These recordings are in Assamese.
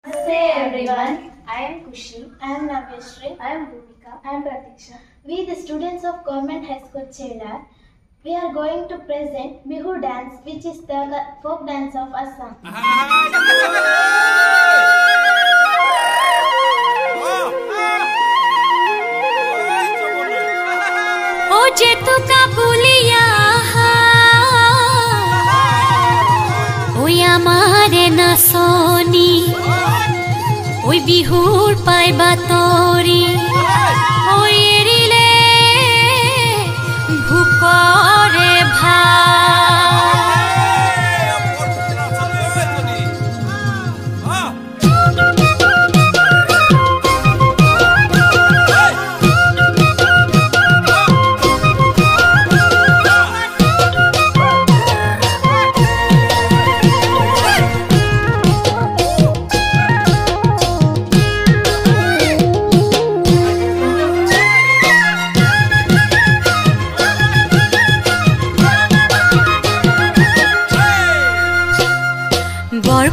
Namaste everyone. I am Kushi. I am Naveshri. I am Bhumika. I am Pratiksha. We, the students of Government High School Chelar, we are going to present Bihu dance, which is the folk dance of Assam. ওই বিহুর পাই বাতৰি ওই এৰিলে ভুকৰে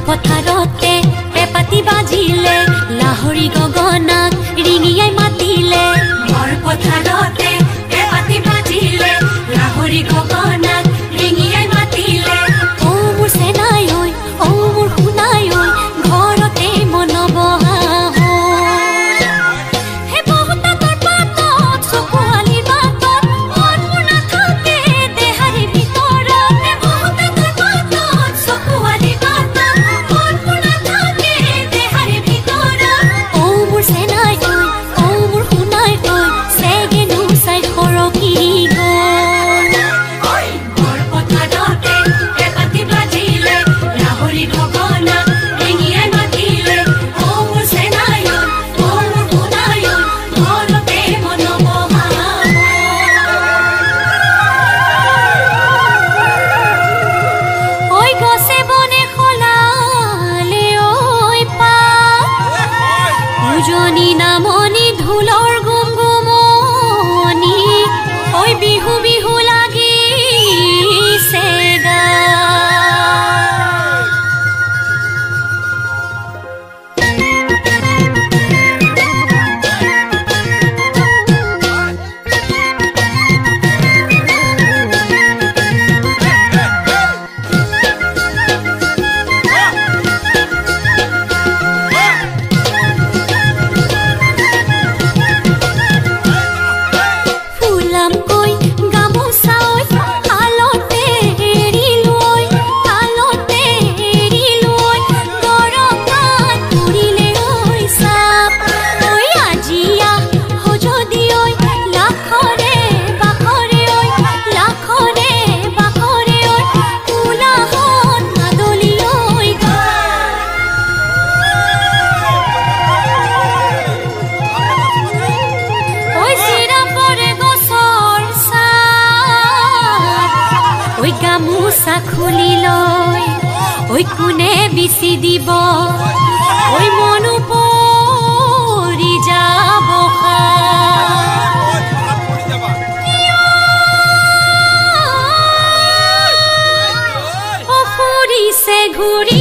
পথাৰতে পেপাতি বাজিলে লাহৰি গগনাক ৰিঙিয়াই মাতিলে বৰ পথাৰতে পেপাতি বাজিলে লাহৰি গগনাক ৰিঙিয়াই মাতিলে ও মোৰ সেনাই ঐ ও মোৰ শুনাই ঐ ঘৰতে মনবহা নামনি ঢোলৰ গুমগুমনি ওই বিহু বিহু লাগিছে গা গামোচা খুলি লয় ওই কোনে বিচি দিব ওই মনো পৰি যাব ফুৰিছে ঘূৰি